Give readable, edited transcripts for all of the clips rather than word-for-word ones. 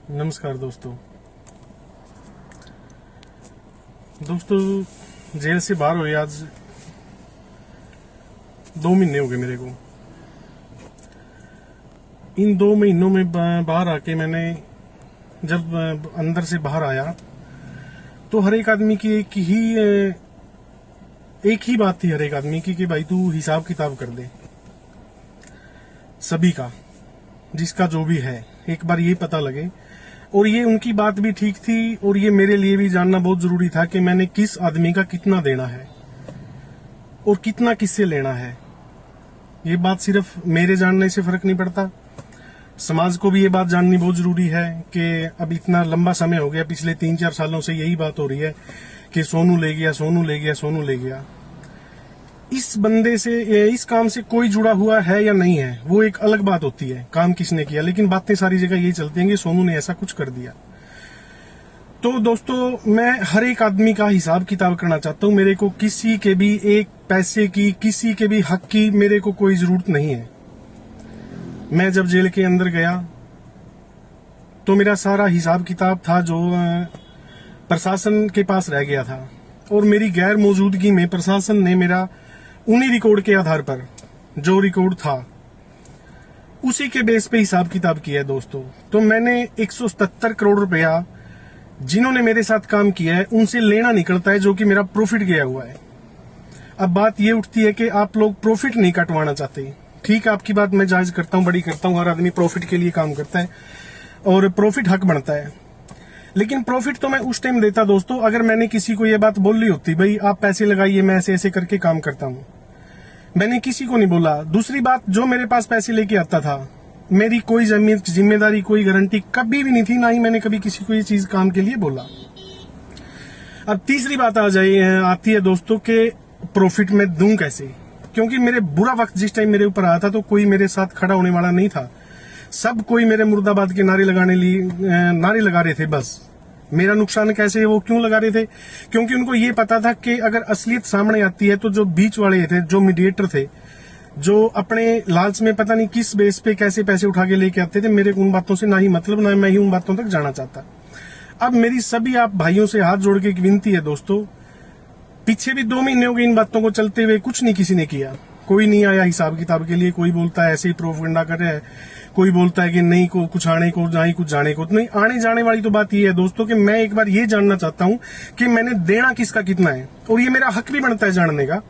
नमस्कार दोस्तों। जेल से बाहर हुए आज 2 महीने हो गए मेरे को। इन 2 महीनों में बाहर आके मैंने जब अंदर से बाहर आया तो हर एक आदमी की एक ही बात थी हर एक आदमी की कि भाई तू हिसाब किताब कर दे सभी का, जिसका जो भी है एक बार ये पता लगे। और ये उनकी बात भी ठीक थी और ये मेरे लिए भी जानना बहुत जरूरी था कि मैंने किस आदमी का कितना देना है और कितना किससे लेना है। ये बात सिर्फ मेरे जानने से फर्क नहीं पड़ता, समाज को भी ये बात जाननी बहुत जरूरी है कि अब इतना लंबा समय हो गया, पिछले 3-4 सालों से यही बात हो रही है कि सोनू ले गया, सोनू ले गया, सोनू ले गया। इस बंदे से, इस काम से कोई जुड़ा हुआ है या नहीं है वो एक अलग बात होती है, काम किसने किया, लेकिन बातें सारी जगह यही चलती हैं कि सोनू ने ऐसा कुछ कर दिया। तो दोस्तों, मैं हर एक आदमी का हिसाब किताब करना चाहता हूं। मेरे को किसी के भी एक पैसे की, किसी के भी हक की मेरे को कोई जरूरत नहीं है। मैं जब जेल के अंदर गया तो मेरा सारा हिसाब किताब था जो प्रशासन के पास रह गया था, और मेरी गैर मौजूदगी में प्रशासन ने मेरा उन्हीं रिकॉर्ड के आधार पर जो रिकॉर्ड था उसी के बेस पे हिसाब किताब किया है दोस्तों। तो मैंने 177 करोड़ रुपया जिन्होंने मेरे साथ काम किया है उनसे लेना निकलता है, जो कि मेरा प्रॉफिट गया हुआ है। अब बात ये उठती है कि आप लोग प्रॉफिट नहीं कटवाना चाहते। ठीक है, आपकी बात मैं जायज करता हूं, बड़ी करता हूं। हर आदमी प्रॉफिट के लिए काम करता है और प्रॉफिट हक बनता है, लेकिन प्रॉफिट तो मैं उस टाइम देता दोस्तों अगर मैंने किसी को ये बात बोल ली होती, भाई आप पैसे लगाइए, मैं ऐसे ऐसे करके काम करता हूं। मैंने किसी को नहीं बोला। दूसरी बात, जो मेरे पास पैसे लेके आता था, मेरी कोई जिम्मेदारी, कोई गारंटी कभी भी नहीं थी, ना ही मैंने कभी किसी को ये चीज काम के लिए बोला। अब तीसरी बात आती है दोस्तों कि प्रॉफिट में दूं कैसे, क्योंकि मेरे बुरा वक्त जिस टाइम मेरे ऊपर आया था तो कोई मेरे साथ खड़ा होने वाला नहीं था। सब कोई मेरे मुर्दाबाद के नारे नारे लगा रहे थे। बस मेरा नुकसान कैसे है वो क्यों लगा रहे थे, क्योंकि उनको ये पता था कि अगर असलियत सामने आती है तो जो बीच वाले थे, जो मीडिएटर थे, जो अपने लालच में पता नहीं किस बेस पे कैसे पैसे उठा के लेके आते थे, मेरे उन बातों से ना ही मतलब, ना मैं ही उन बातों तक जाना चाहता। अब मेरी सभी आप भाइयों से हाथ जोड़ के एक विनती है दोस्तों, पीछे भी 2 महीने हो गए इन बातों को चलते हुए, कुछ नहीं किसी ने किया, कोई नहीं आया हिसाब किताब के लिए। कोई बोलता है ऐसे ही प्रोपगेंडा कर रहे हैं, कोई बोलता है कि नहीं को कुछ आने को, ना ही कुछ जाने को। नहीं, आने जाने वाली तो बात ये है दोस्तों कि मैं एक बार ये जानना चाहता हूं कि मैंने देना किसका कितना है, और ये मेरा हक भी बनता है जानने का।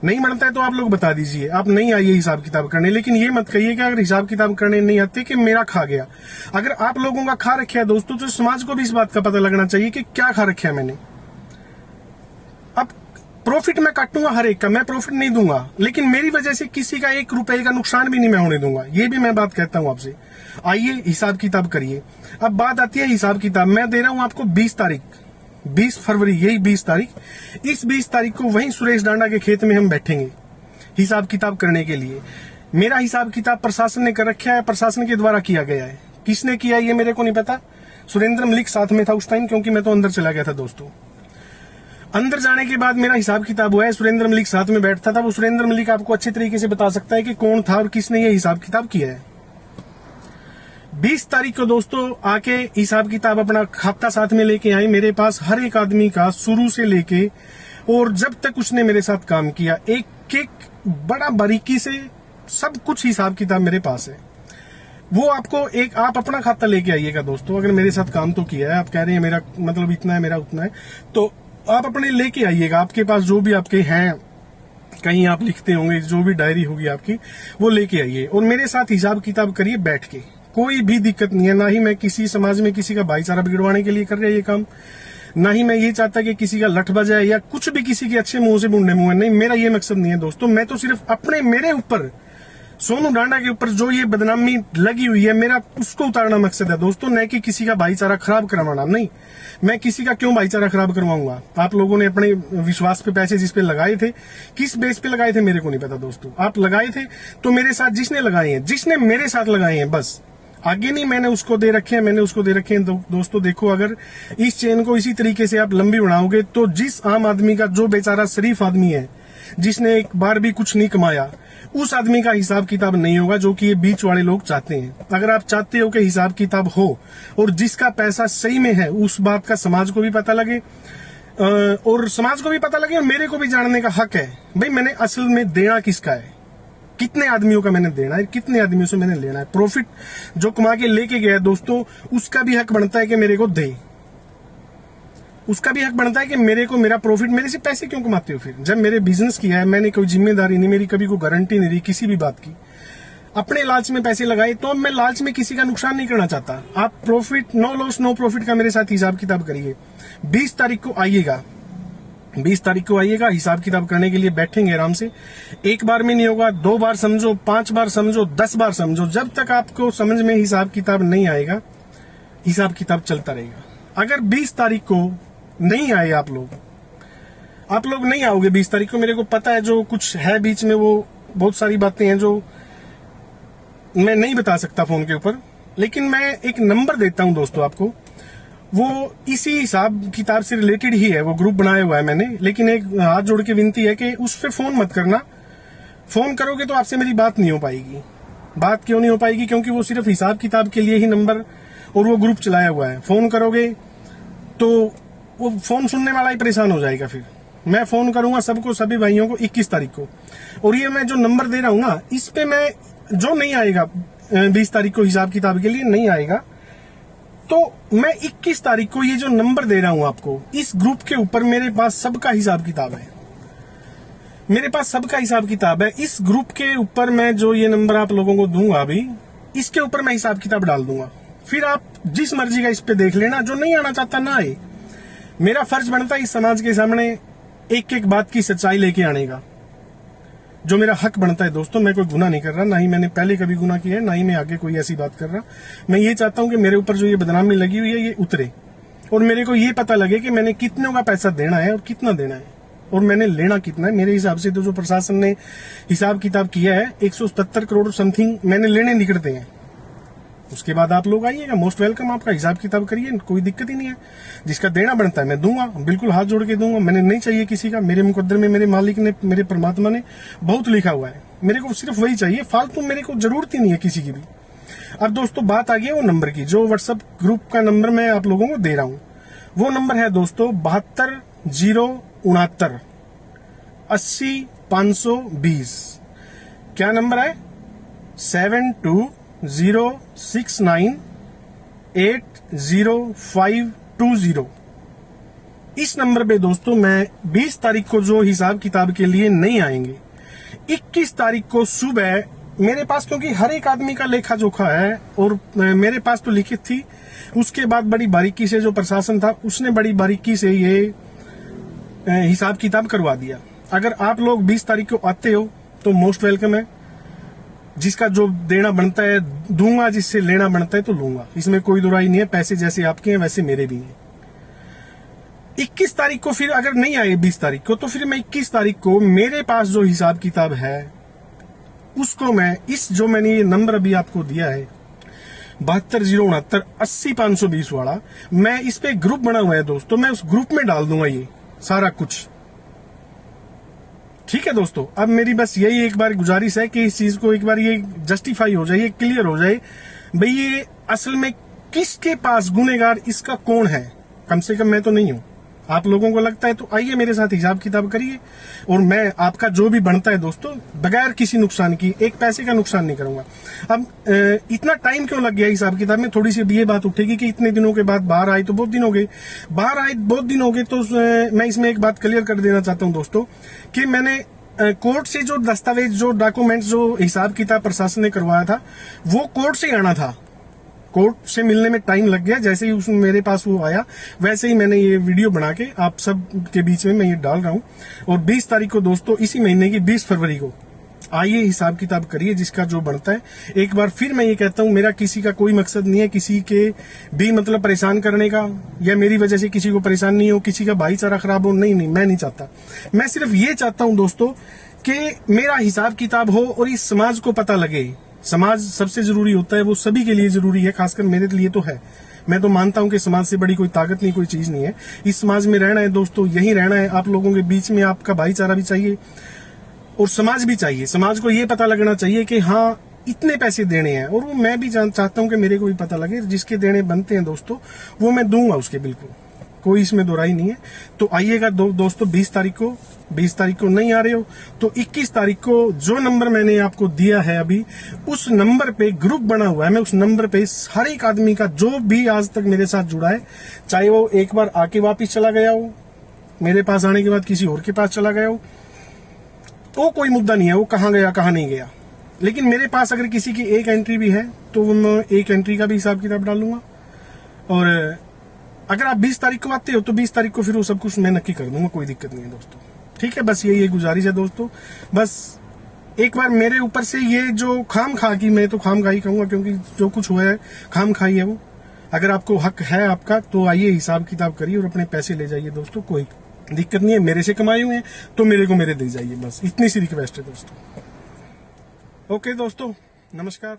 नहीं बनता है तो आप लोग बता दीजिए, आप नहीं आइए हिसाब किताब करने, लेकिन ये मत कहिए कि अगर हिसाब किताब करने नहीं आते कि मेरा खा गया। अगर आप लोगों का खा रखा है दोस्तों तो समाज को भी इस बात का पता लगना चाहिए कि क्या खा रखा है मैंने। अब प्रॉफिट मैं काटूंगा हर एक का, मैं प्रॉफिट नहीं दूंगा, लेकिन मेरी वजह से किसी का 1 रुपए का नुकसान भी नहीं मैं होने दूंगा। ये भी मैं बात कहता हूं आपसे, आइए हिसाब किताब करिए। अब बात आती है हिसाब किताब, मैं दे रहा हूं आपको 20 फरवरी, यही 20 तारीख। इस 20 तारीख को वहीं सुरेश डांडा के खेत में हम बैठेंगे हिसाब किताब करने के लिए। मेरा हिसाब किताब प्रशासन ने कर रखा है, प्रशासन के द्वारा किया गया है। किसने किया ये मेरे को नहीं पता। सुरेंद्र मलिक साथ में था उस टाइम, क्योंकि मैं तो अंदर चला गया था दोस्तों। अंदर जाने के बाद मेरा हिसाब किताब हुआ है, सुरेंद्र मलिक साथ में बैठता था। वो सुरेंद्र मलिक आपको अच्छे तरीके से बता सकता है कि कौन था और किसने ये हिसाब किताब किया है। 20 तारीख को दोस्तों आके हिसाब किताब अपना खाता साथ में लेके आए मेरे पास, हर एक आदमी का शुरू से लेके और जब तक उसने मेरे साथ काम किया, एक एक बड़ा बारीकी से सब कुछ हिसाब किताब मेरे पास है। वो आपको आप अपना खाता लेके आइएगा दोस्तों। अगर मेरे साथ काम तो किया है, आप कह रहे हैं मेरा मतलब इतना है, मेरा उतना है, तो आप अपने लेके आइएगा। आपके पास जो भी आपके हैं, कहीं आप लिखते होंगे, जो भी डायरी होगी आपकी, वो लेके आइए और मेरे साथ हिसाब किताब करिए बैठ के। कोई भी दिक्कत नहीं है, ना ही मैं किसी समाज में किसी का भाईचारा बिगड़वाने के लिए कर रहा है ये काम, ना ही मैं ये चाहता कि किसी का लठ बजाए या कुछ भी, किसी के अच्छे मुंह से बूढ़े मुंह। नहीं, मेरा ये मकसद नहीं है दोस्तों। मैं तो सिर्फ मेरे ऊपर, सोनू डांडा के ऊपर जो ये बदनामी लगी हुई है, मेरा उसको उतारना मकसद है दोस्तों, न कि किसी का भाईचारा खराब करवाना। नहीं, मैं किसी का क्यों भाईचारा खराब करवाऊंगा। आप लोगों ने अपने विश्वास पे पैसे जिस पे लगाए थे, किस बेस पे लगाए थे मेरे को नहीं पता दोस्तों। आप लगाए थे तो मेरे साथ जिसने लगाए हैं, जिसने मेरे साथ लगाए हैं, बस आगे नहीं मैंने उसको दे रखे हैं, मैंने उसको दे रखे हैं। दोस्तों देखो, अगर इस चेन को इसी तरीके से आप लंबी बढ़ाओगे तो जिस आम आदमी का, जो बेचारा शरीफ आदमी है, जिसने एक बार भी कुछ नहीं कमाया, उस आदमी का हिसाब किताब नहीं होगा जो कि ये बीच वाले लोग चाहते हैं। अगर आप चाहते हो कि हिसाब किताब हो और जिसका पैसा सही में है, उस बात का समाज को भी पता लगे और समाज को भी पता लगे और मेरे को भी जानने का हक है भाई मैंने असल में देना किसका है, कितने आदमियों का मैंने देना है, कितने आदमियों से मैंने लेना है। प्रॉफिट जो कमा के लेके गया दोस्तों, उसका भी हक बनता है कि मेरे को दे, उसका भी हक बनता है कि मेरे को मेरा प्रॉफिट, मेरे से पैसे क्यों कमाते हो फिर? जब मेरे बिजनेस किया है, मैंने कोई जिम्मेदारी नहीं, मेरी कभी कोई गारंटी नहीं दी किसी भी बात की, अपने लालच में पैसे लगाए, तो अब मैं लालच में किसी का नुकसान नहीं करना चाहता। आप profit, no loss no profit का मेरे साथ हिसाब किताब करिए। 20 तारीख को आइएगा, 20 तारीख को आइएगा, हिसाब किताब करने के लिए बैठेंगे आराम से। एक बार में नहीं होगा, 2 बार समझो, 5 बार समझो, 10 बार समझो, जब तक आपको समझ में हिसाब किताब नहीं आएगा, हिसाब किताब चलता रहेगा। अगर 20 तारीख को नहीं आए आप लोग नहीं आओगे 20 तारीख को, मेरे को पता है जो कुछ है बीच में, वो बहुत सारी बातें हैं जो मैं नहीं बता सकता फोन के ऊपर, लेकिन मैं एक नंबर देता हूं दोस्तों आपको, वो इसी हिसाब किताब से रिलेटेड ही है, वो ग्रुप बनाया हुआ है मैंने। लेकिन एक हाथ जोड़ के विनती है कि उस पर फोन मत करना, फोन करोगे तो आपसे मेरी बात नहीं हो पाएगी। बात क्यों नहीं हो पाएगी? क्योंकि वो सिर्फ हिसाब किताब के लिए ही नंबर और वो ग्रुप चलाया हुआ है। फोन करोगे तो वो फोन सुनने वाला ही परेशान हो जाएगा। फिर मैं फोन करूंगा सबको, सभी भाइयों को 21 तारीख को, और ये मैं जो नंबर दे रहा हूं ना, इस पे मैं जो नहीं आएगा 20 तारीख को हिसाब किताब के लिए नहीं आएगा, तो मैं 21 तारीख को ये जो नंबर दे रहा हूं आपको, इस ग्रुप के ऊपर मेरे पास सबका हिसाब किताब है, मेरे पास सबका हिसाब किताब है। इस ग्रुप के ऊपर मैं जो ये नंबर आप लोगों को दूंगा अभी, इसके ऊपर मैं हिसाब किताब डाल दूंगा। फिर आप जिस मर्जी का इस पे देख लेना, जो नहीं आना चाहता ना आए। मेरा फर्ज बनता है इस समाज के सामने एक एक बात की सच्चाई लेके आने का, जो मेरा हक बनता है दोस्तों। मैं कोई गुनाह नहीं कर रहा, ना ही मैंने पहले कभी गुनाह किया है, ना ही मैं आगे कोई ऐसी बात कर रहा। मैं ये चाहता हूं कि मेरे ऊपर जो ये बदनामी लगी हुई है ये उतरे, और मेरे को ये पता लगे कि मैंने कितनों का पैसा देना है और कितना देना है, और मैंने लेना कितना है। मेरे हिसाब से तो जो प्रशासन ने हिसाब किताब किया है 177 करोड़ समथिंग मैंने लेने निकलते हैं। उसके बाद आप लोग आइएगा, मोस्ट वेलकम, आपका हिसाब किताब करिए, कोई दिक्कत ही नहीं है। जिसका देना बनता है मैं दूंगा, बिल्कुल हाथ जोड़ के दूंगा। मैंने नहीं चाहिए किसी का, मेरे मुकद्दर में मेरे मालिक ने, मेरे परमात्मा ने बहुत लिखा हुआ है, मेरे को सिर्फ वही चाहिए, फालतू मेरे को जरूरत ही नहीं है किसी की भी। अब दोस्तों बात आ गई वो नंबर की, जो व्हाट्सएप ग्रुप का नंबर मैं आप लोगों को दे रहा हूं, वो नंबर है दोस्तों 72 069 80 520। क्या नंबर है? 72 069 80 520। इस नंबर पे दोस्तों मैं 20 तारीख को जो हिसाब किताब के लिए नहीं आएंगे, 21 तारीख को सुबह मेरे पास, क्योंकि हर एक आदमी का लेखा जोखा है और मेरे पास तो लिखित थी, उसके बाद बड़ी बारीकी से जो प्रशासन था उसने बड़ी बारीकी से ये हिसाब किताब करवा दिया। अगर आप लोग 20 तारीख को आते हो तो मोस्ट वेलकम है, जिसका जो देना बनता है दूंगा, जिससे लेना बनता है तो लूंगा, इसमें कोई दुराई नहीं है। पैसे जैसे आपके हैं वैसे मेरे भी हैं। 21 तारीख को फिर अगर नहीं आए 20 तारीख को, तो फिर मैं 21 तारीख को मेरे पास जो हिसाब किताब है उसको मैं, इस जो मैंने ये नंबर अभी आपको दिया है 72 069 80 520 वाला, मैं इस पे ग्रुप बना हुआ है दोस्तों, मैं उस ग्रुप में डाल दूंगा ये सारा कुछ। ठीक है दोस्तों, अब मेरी बस यही एक बार गुजारिश है कि इस चीज को एक बार ये जस्टिफाई हो जाए, क्लियर हो जाए भाई ये असल में किसके पास गुनेगार इसका कौन है। कम से कम मैं तो नहीं हूं, आप लोगों को लगता है तो आइए मेरे साथ हिसाब किताब करिए, और मैं आपका जो भी बनता है दोस्तों बगैर किसी नुकसान की, एक पैसे का नुकसान नहीं करूंगा। अब इतना टाइम क्यों लग गया हिसाब किताब में? थोड़ी सी ये बात उठेगी कि इतने दिनों के बाद बाहर आए, तो बहुत दिन हो गए बाहर आए, बहुत दिन हो गए। तो मैं इसमें एक बात क्लियर कर देना चाहता हूं दोस्तों कि मैंने कोर्ट से जो दस्तावेज, जो डॉक्यूमेंट्स, जो हिसाब किताब प्रशासन ने करवाया था वो कोर्ट से आना था। कोर्ट से मिलने में टाइम लग गया, जैसे ही उसमें मेरे पास वो आया वैसे ही मैंने ये वीडियो बना के आप सब के बीच में मैं ये डाल रहा हूं। और 20 तारीख को दोस्तों, इसी महीने की 20 फरवरी को आइए हिसाब किताब करिए, जिसका जो बनता है। एक बार फिर मैं ये कहता हूं, मेरा किसी का कोई मकसद नहीं है किसी के भी मतलब परेशान करने का, या मेरी वजह से किसी को परेशान नहीं हो, किसी का भाईचारा खराब हो, नहीं, मैं नहीं चाहता। मैं सिर्फ ये चाहता हूं दोस्तों कि मेरा हिसाब किताब हो और इस समाज को पता लगे। समाज सबसे जरूरी होता है, वो सभी के लिए जरूरी है, खासकर मेरे लिए तो है। मैं तो मानता हूं कि समाज से बड़ी कोई ताकत नहीं, कोई चीज नहीं है। इस समाज में रहना है दोस्तों, यही रहना है। आप लोगों के बीच में आपका भाईचारा भी चाहिए, और समाज भी चाहिए, समाज को ये पता लगना चाहिए कि हाँ इतने पैसे देने हैं, और वो मैं भी चाहता हूं कि मेरे को भी पता लगे, जिसके देने बनते हैं दोस्तों वो मैं दूंगा उसके, बिल्कुल कोई इसमें दो राय नहीं है। तो आइएगा दोस्तों 20 तारीख को नहीं आ रहे हो तो 21 तारीख को जो नंबर मैंने आपको दिया है अभी, उस नंबर पे ग्रुप बना हुआ है, मैं उस नंबर पे हर एक आदमी का जो भी आज तक मेरे साथ जुड़ा है, चाहे वो एक बार आके वापिस चला गया हो, मेरे पास आने के बाद किसी और के पास चला गया हो, तो कोई मुद्दा नहीं है वो कहाँ गया कहाँ नहीं गया, लेकिन मेरे पास अगर किसी की एक एंट्री भी है तो मैं एक एंट्री का भी हिसाब किताब डालूंगा। और अगर आप 20 तारीख को आते हो तो 20 तारीख को फिर वो सब कुछ मैं नक्की कर दूंगा, कोई दिक्कत नहीं है दोस्तों, ठीक है। बस यही गुजारिश है दोस्तों, बस एक बार मेरे ऊपर से ये जो खाम खा की, मैं तो खाम खा ही कहूंगा क्योंकि जो कुछ हुआ है खाम खाई है वो, अगर आपको हक है आपका तो आइए हिसाब किताब करिए और अपने पैसे ले जाइए दोस्तों, कोई दिक्कत नहीं है, मेरे से कमाए हुए हैं तो मेरे को मेरे दे जाइए, बस इतनी सी रिक्वेस्ट है दोस्तों। ओके दोस्तों, नमस्कार।